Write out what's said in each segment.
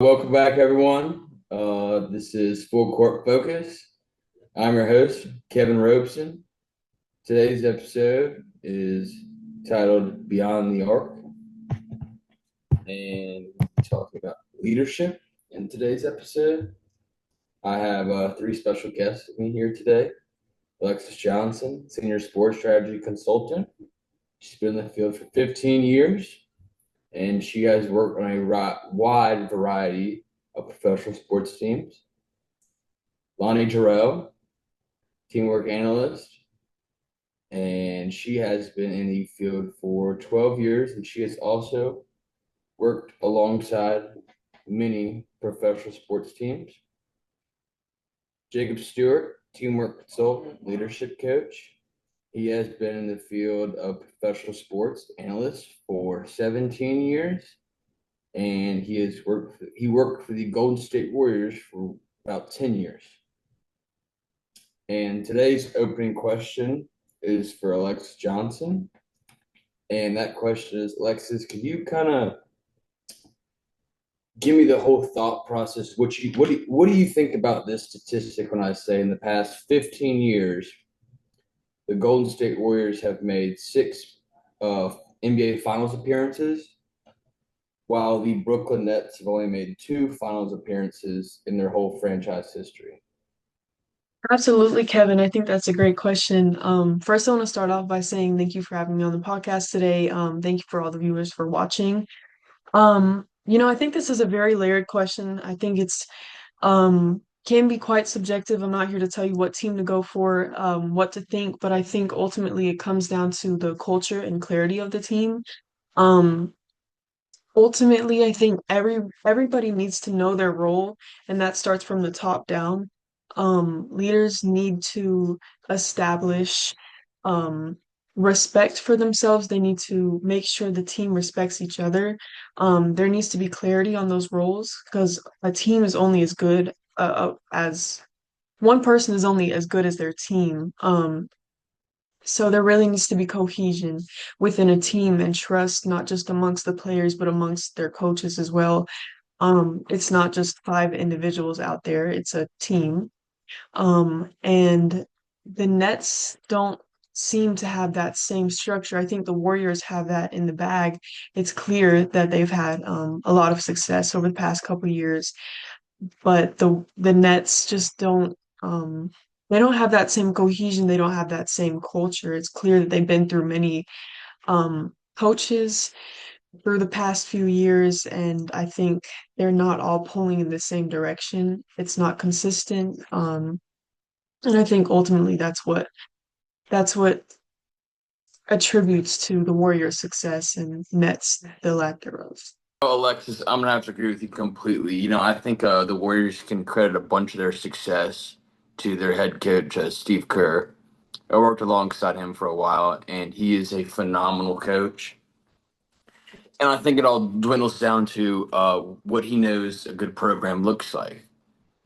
Welcome back, everyone. This is Full Court Focus. I'm your host, Kevin Robeson. Today's episode is titled Beyond the Arc, and we're talking about leadership. In today's episode, I have three special guests with me here today. Alexis Johnson, Senior Sports Strategy Consultant. She's been in the field for 15 years, and she has worked on a wide variety of professional sports teams. Lonnie Jarrell, teamwork analyst, and she has been in the field for 12 years, and she has also worked alongside many professional sports teams. Jacob Stewart, teamwork consultant, leadership coach. He has been in the field of professional sports analyst for 17 years, and he worked for the Golden State Warriors for about 10 years. And today's opening question is for Alexis Johnson. And that question is, Alexis, can you kind of give me the whole thought process? What do you think about this statistic when I say in the past 15 years, the Golden State Warriors have made six NBA Finals appearances, while the Brooklyn Nets have only made two Finals appearances in their whole franchise history? Absolutely, Kevin. I think that's a great question. First, I want to start off by saying thank you for having me on the podcast today. Thank you for all the viewers for watching. I think this is a very layered question. I think it's can be quite subjective. I'm not here to tell you what team to go for, what to think, but I think ultimately it comes down to the culture and clarity of the team. Um, Ultimately, I think everybody needs to know their role, and that starts from the top down. Leaders need to establish um, respect for themselves. They need to make sure the team respects each other. There needs to be clarity on those roles because a team is only as good as one person is only as good as their team. So there really needs to be cohesion within a team and trust, not just amongst the players, but amongst their coaches as well. It's not just five individuals out there, it's a team. And the Nets don't seem to have that same structure. I think the Warriors have that in the bag. It's clear that they've had a lot of success over the past couple years, but the Nets just don't they don't have that same cohesion, they don't have that same culture. It's clear that they've been through many coaches through the past few years, and I think they're not all pulling in the same direction. It's not consistent. And I think ultimately that's what attributes to the Warriors' success and Nets the lack thereof. Oh, Alexis, I'm gonna have to agree with you completely. I think the Warriors can credit a bunch of their success to their head coach, Steve Kerr. I worked alongside him for a while, and he is a phenomenal coach. And I think it all dwindles down to what he knows a good program looks like.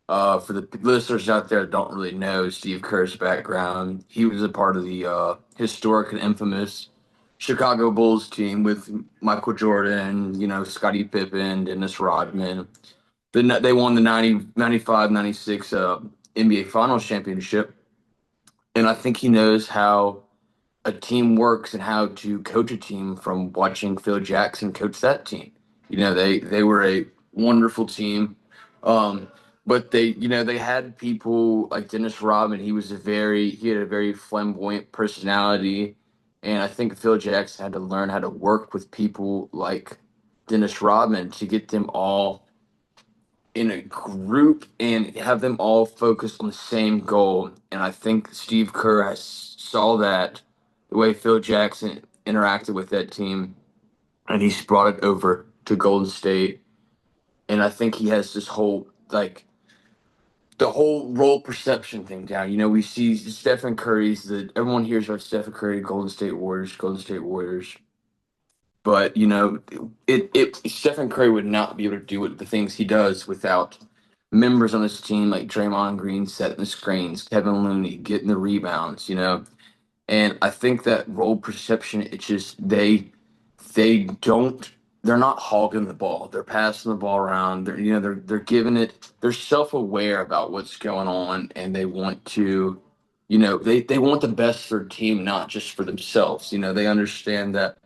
For the listeners out there that don't really know Steve Kerr's background, he was a part of the historic and infamous Chicago Bulls team with Michael Jordan, Scottie Pippen, Dennis Rodman. They won the 95-96 NBA Finals championship. And I think he knows how a team works and how to coach a team from watching Phil Jackson coach that team. They were a wonderful team. Um, but they had people like Dennis Rodman. He had a very flamboyant personality. And I think Phil Jackson had to learn how to work with people like Dennis Rodman to get them all in a group and have them all focused on the same goal. And I think Steve Kerr has saw that the way Phil Jackson interacted with that team, and he's brought it over to Golden State. And I think he has this whole like the whole role perception thing down. We see Stephen Curry's the everyone hears about Stephen Curry, Golden State Warriors, Golden State Warriors. But it Stephen Curry would not be able to do the things he does without members on his team like Draymond Green setting the screens, Kevin Looney getting the rebounds. And I think that role perception, it's just they don't. they're not hogging the ball. They're passing the ball around. They're giving it. They're self aware about what's going on, and they want to, they want the best for their team, not just for themselves. They understand that,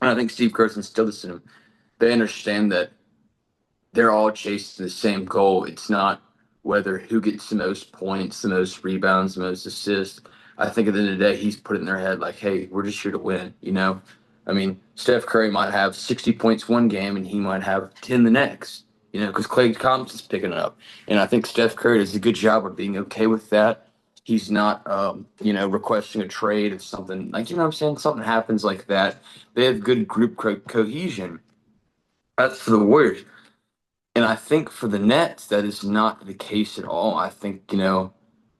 and I think Steve Kerr instilled this in them. They understand that they're all chasing the same goal. It's not whether who gets the most points, the most rebounds, the most assists. I think at the end of the day, he's put it in their head like, hey, we're just here to win. I mean, Steph Curry might have 60 points one game and he might have 10 the next, because Klay Thompson's picking it up. And I think Steph Curry does a good job of being okay with that. He's not, requesting a trade if something like, what I'm saying, something happens like that. They have good group cohesion. That's for the Warriors. And I think for the Nets, that is not the case at all. I think,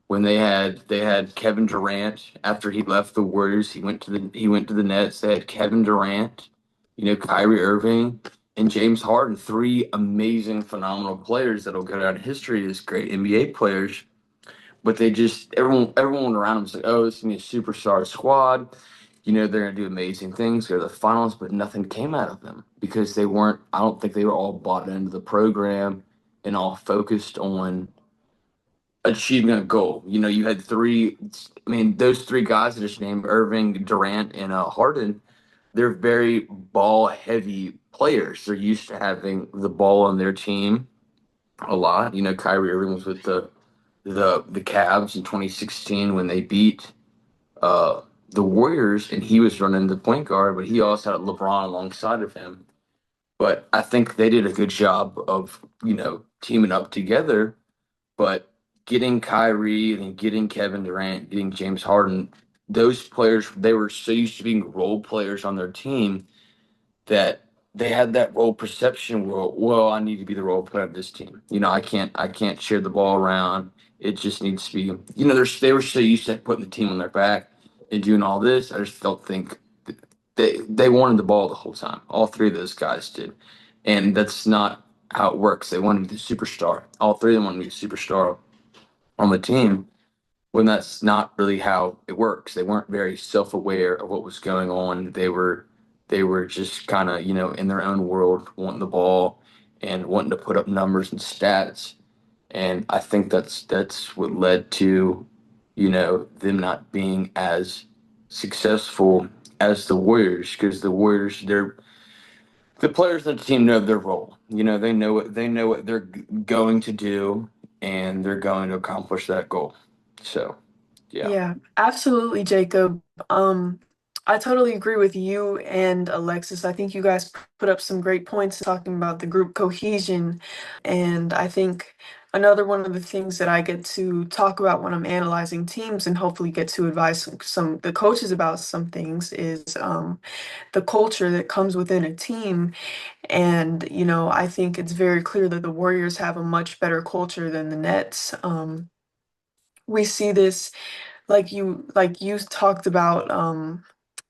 when they had Kevin Durant after he left the Warriors, he went to the Nets. They had Kevin Durant, Kyrie Irving, and James Harden, three amazing, phenomenal players that'll go down in history as great NBA players. But they just everyone around them was like, oh, this is gonna be a superstar squad. They're gonna do amazing things, go to the finals, but nothing came out of them because they weren't. I don't think they were all bought into the program and all focused on achieving a goal. You had three. I mean, those three guys I just named, Irving, Durant, and Harden. They're very ball heavy players. They're used to having the ball on their team a lot. Kyrie Irving was with the Cavs in 2016 when they beat uh, the Warriors, and he was running the point guard, but he also had LeBron alongside of him. But I think they did a good job of teaming up together. But getting Kyrie and getting Kevin Durant, getting James Harden, those players, they were so used to being role players on their team that they had that role perception. Well, I need to be the role player of this team. I can't share the ball around. It just needs to be. They were so used to putting the team on their back and doing all this. I just don't think they wanted the ball the whole time. All three of those guys did, and that's not how it works. They wanted to be the superstar. All three of them wanted to be a superstar on the team when that's not really how it works. They weren't very self-aware of what was going on. They were just kind of, in their own world, wanting the ball and wanting to put up numbers and stats. And I think that's what led to, them not being as successful as the Warriors, because the Warriors, the players on the team know their role. They know what they're going to do, and they're going to accomplish that goal. So, yeah. Yeah, absolutely, Jacob. I totally agree with you and Alexis. I think you guys put up some great points talking about the group cohesion. And I think another one of the things that I get to talk about when I'm analyzing teams and hopefully get to advise some the coaches about some things is the culture that comes within a team. And, I think it's very clear that the Warriors have a much better culture than the Nets. We see this like you talked about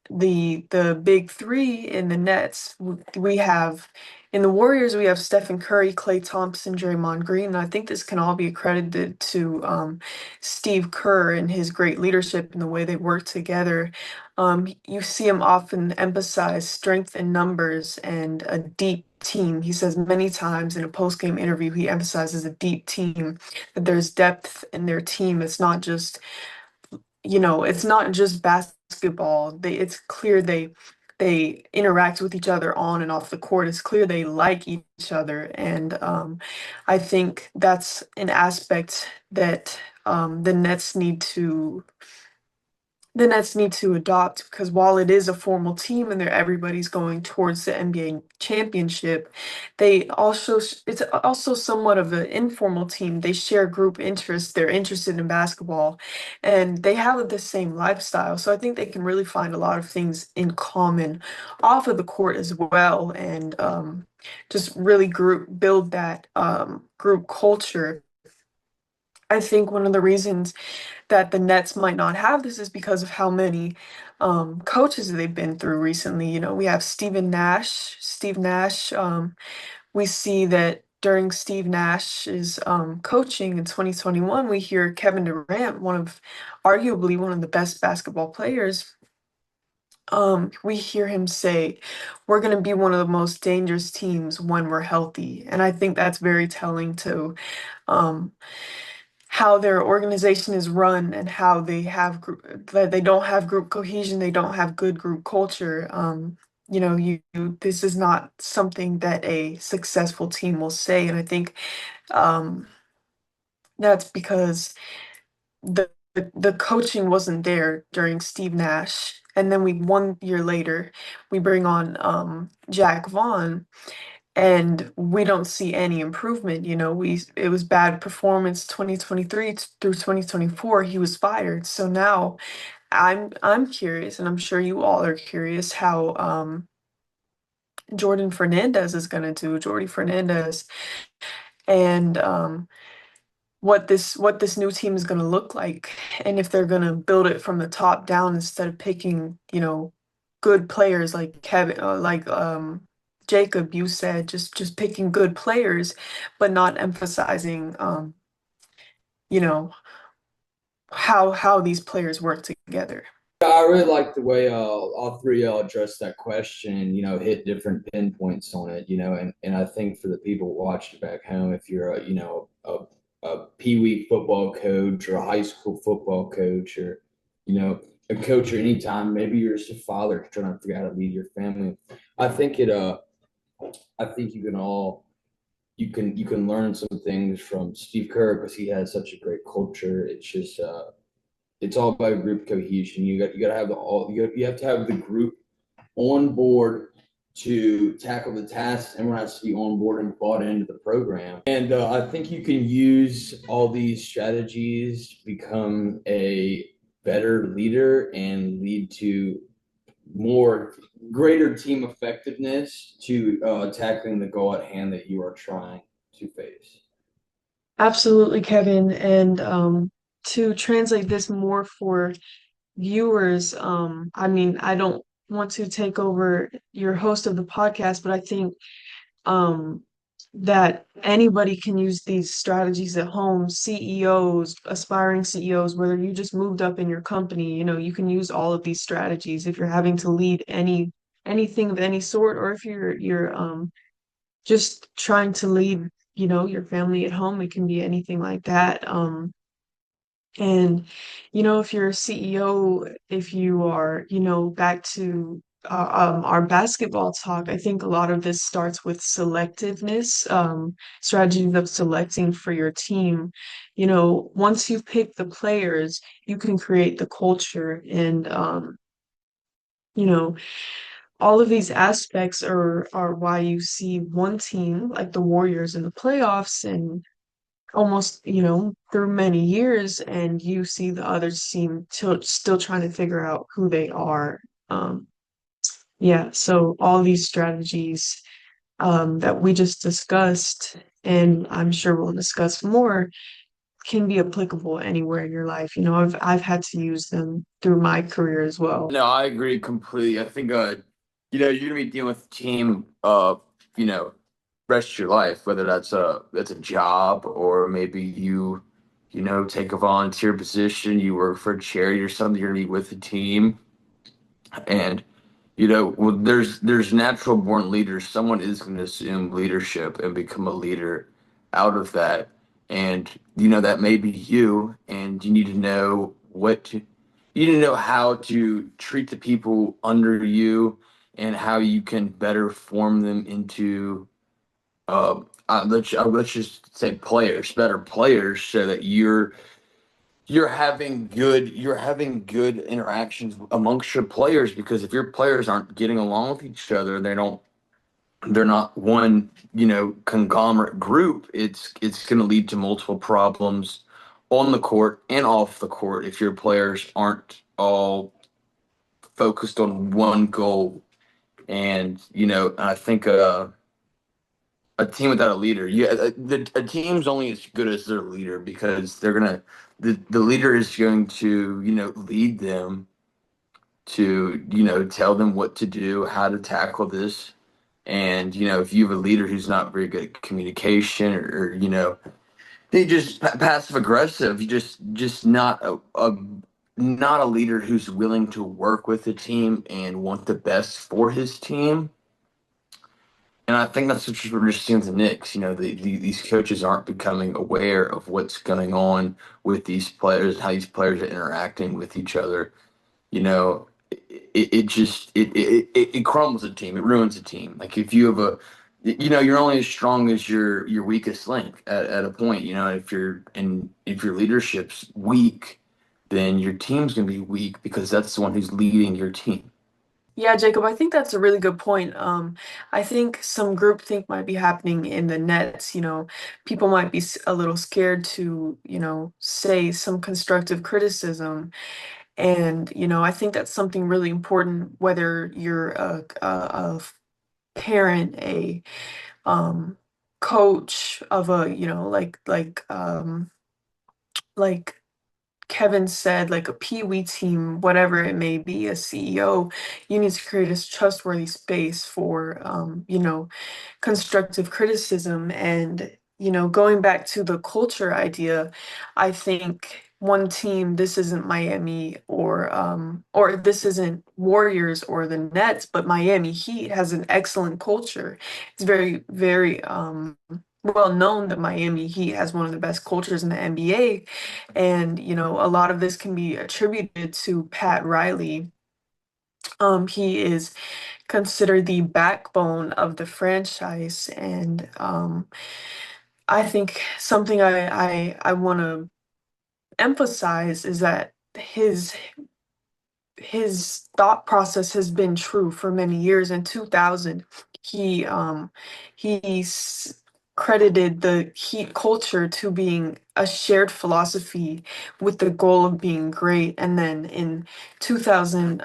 the big three in the Nets. We have in the Warriors we have Stephen Curry, Klay Thompson, Draymond Green. And I think this can all be accredited to Steve Kerr and his great leadership and the way they work together. You see him often emphasize strength in numbers and a deep team. He says many times in a post-game interview, he emphasizes a deep team, that there's depth in their team. It's not just basketball. It's clear they interact with each other on and off the court. It's clear they like each other, and I think that's an aspect that the Nets need to adopt because while it is a formal team and everybody's going towards the NBA championship, it's also somewhat of an informal team. They share group interests. They're interested in basketball, and they have the same lifestyle. So I think they can really find a lot of things in common off of the court as well, and just really group build that group culture. I think one of the reasons that the Nets might not have this is because of how many coaches they've been through recently. We have Steve Nash. We see that during Steve Nash's coaching in 2021, we hear Kevin Durant, arguably one of the best basketball players we hear him say, "We're going to be one of the most dangerous teams when we're healthy," and I think that's very telling to um, how their organization is run and how they have that they don't have group cohesion, they don't have good group culture. This is not something that a successful team will say, and I think um, that's because the coaching wasn't there during Steve Nash. And then 1 year later, we bring on Jack Vaughn, and we don't see any improvement. It was bad performance 2023 through 2024. He was fired. So now I'm curious, and I'm sure you all are curious how Jordan Fernandez is going to do. Jordy Fernandez, and what this new team is going to look like, and if they're going to build it from the top down instead of picking, good players like Kevin, Jacob, you said, just picking good players, but not emphasizing, you know, how these players work together. I really like the way all three of y'all addressed that question, hit different pinpoints on it, and I think for the people watching back home, if you're a pee-wee football coach or a high school football coach or, a coach or anytime, maybe you're just a father trying to figure out how to lead your family. I think I think you can learn some things from Steve Kerr because he has such a great culture. It's all about group cohesion. You got to have you have to have the group on board to tackle the tasks. Everyone has to be on board and bought into the program. And I think you can use all these strategies to become a better leader and lead to more greater team effectiveness to tackling the goal at hand that you are trying to face. Absolutely, Kevin. And to translate this more for viewers, I mean, I don't want to take over your host of the podcast, but I think um, that anybody can use these strategies at home. CEOs, aspiring CEOs, whether you just moved up in your company, you can use all of these strategies if you're having to lead anything of any sort, or if you're just trying to lead, your family at home. It can be anything like that. And, if you're a CEO, if you are, back to our basketball talk, I think a lot of this starts with selectiveness, strategies of selecting for your team. Once you pick the players, you can create the culture. And, you know, all of these aspects are why you see one team like the Warriors in the playoffs and almost, through many years, and you see the other team still trying to figure out who they are. Um, yeah, so all these strategies that we just discussed, and I'm sure we'll discuss more, can be applicable anywhere in your life. I've had to use them through my career as well. No, I agree completely. I think you're gonna be dealing with a team you know, rest of your life, whether that's a job or maybe take a volunteer position, you work for a charity or something, you're gonna be with a team. And well, there's natural born leaders. Someone is going to assume leadership and become a leader out of that. And that may be you, and you need to know you need to know how to treat the people under you and how you can better form them into let's just say players, better players, so that you're having good interactions amongst your players, because if your players aren't getting along with each other, they're not one conglomerate group. It's going to lead to multiple problems on the court and off the court if your players aren't all focused on one goal. And I think a team without a leader, a team's only as good as their leader, because the leader is going to lead them to tell them what to do, how to tackle this. And if you have a leader who's not very good at communication, or they just passive aggressive, you just not a not a leader who's willing to work with the team and want the best for his team. And I think that's what we're just seeing with the Knicks. You know, these coaches aren't becoming aware of what's going on with these players, how these players are interacting with each other. You know, it just it crumbles a team. It ruins a team. Like if you have a, you know, you're only as strong as your weakest link at a point. You know, if your leadership's weak, then your team's gonna be weak because that's the one who's leading your team. Yeah, Jacob, I think that's a really good point. I think some groupthink might be happening in the nets. People might be a little scared to, say some constructive criticism. And, I think that's something really important, whether you're a parent, a um, coach of a, like Kevin said, like a pee-wee team, whatever it may be, a CEO, you need to create a trustworthy space for, constructive criticism. And, going back to the culture idea, I think one team, this isn't Miami or this isn't Warriors or the Nets, but Miami Heat has an excellent culture. It's very, very well known that Miami Heat has one of the best cultures in the NBA. And, a lot of this can be attributed to Pat Riley. He is considered the backbone of the franchise. And I think something I want to emphasize is that his thought process has been true for many years. In 2000, he credited the Heat culture to being a shared philosophy with the goal of being great. And then in 2000,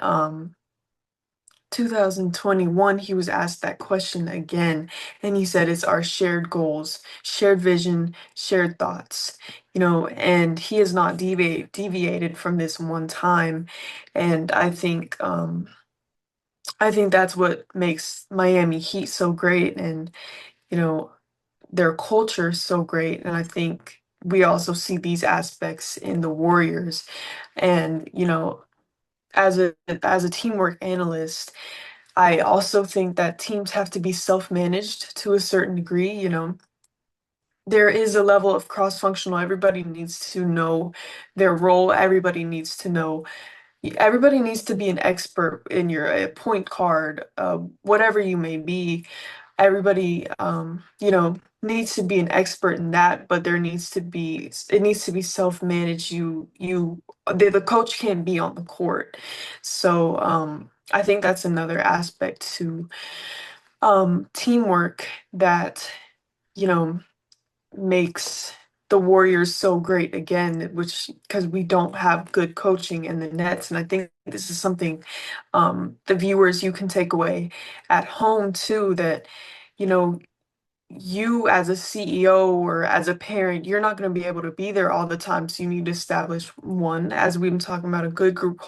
2021, he was asked that question again, and he said it's our shared goals, shared vision, shared thoughts. And he has not deviated from this one time. And I think that's what makes Miami Heat so great, and you know their culture so great. And I think we also see these aspects in the Warriors. And as a teamwork analyst, I also think that teams have to be self-managed to a certain degree. There is a level of cross-functional. Everybody needs to know their role. Everybody needs to be an expert in your point guard, whatever you may be. Everybody, needs to be an expert in that, but it needs to be self-managed. The coach can't be on the court. So, I think that's another aspect to teamwork that, you know, makes the Warriors so great again, which because we don't have good coaching in the Nets. And I think this is something the viewers you can take away at home too, that, you know, you as a CEO or as a parent, you're not going to be able to be there all the time. So you need to establish one, as we've been talking about, a good group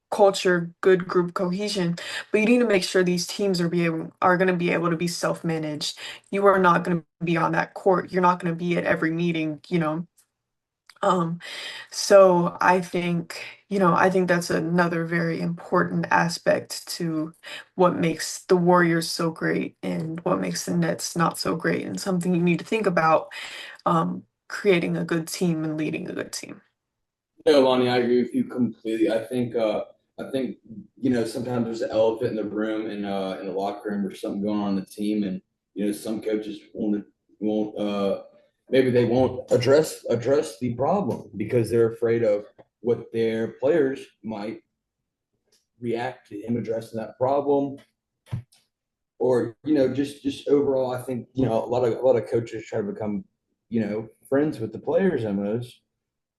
culture, good group cohesion. But you need to make sure these teams are going to be able to be self-managed. You are not going to be on that court. You're not going to be at every meeting. Um, so I think that's another very important aspect to what makes the Warriors so great and what makes the Nets not so great, and something you need to think about creating a good team and leading a good team. No, Lonnie, I agree with you completely. I think sometimes there's an elephant in the room in the locker room or something going on in the team, and some coaches won't maybe they won't address the problem because they're afraid of what their players might react to him addressing that problem, or just overall. I think a lot of coaches try to become friends with the players almost,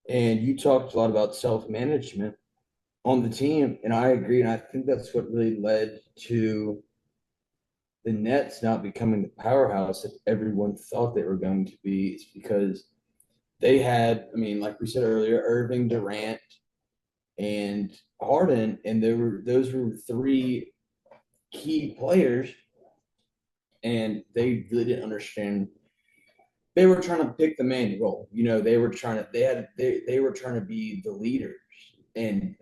and you talked a lot about self management on the team, and I agree. And I think that's what really led to the Nets not becoming the powerhouse that everyone thought they were going to be. It's because they had, I mean, like we said earlier, Irving, Durant, and Harden, and those were three key players, and they really didn't understand. They were trying to pick the main role. They were trying to they were trying to be the leaders, and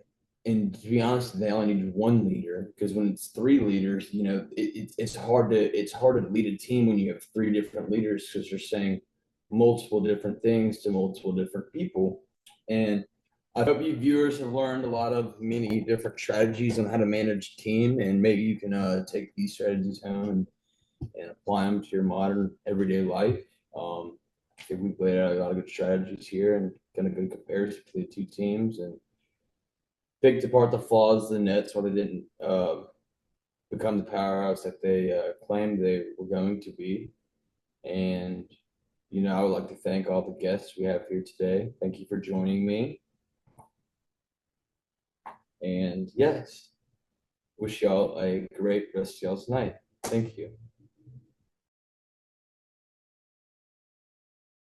and to be honest, they only need one leader because when it's three leaders, it's hard to lead a team when you have three different leaders because you're saying multiple different things to multiple different people. And I hope you viewers have learned a lot of many different strategies on how to manage a team, and maybe you can take these strategies home and apply them to your modern everyday life. I think we've laid out a lot of good strategies here and kind of good comparison to the two teams and picked apart the flaws of the Nets why they didn't become the powerhouse that they claimed they were going to be. And, I would like to thank all the guests we have here today. Thank you for joining me. And yes, wish y'all a great rest of y'all's night. Thank you.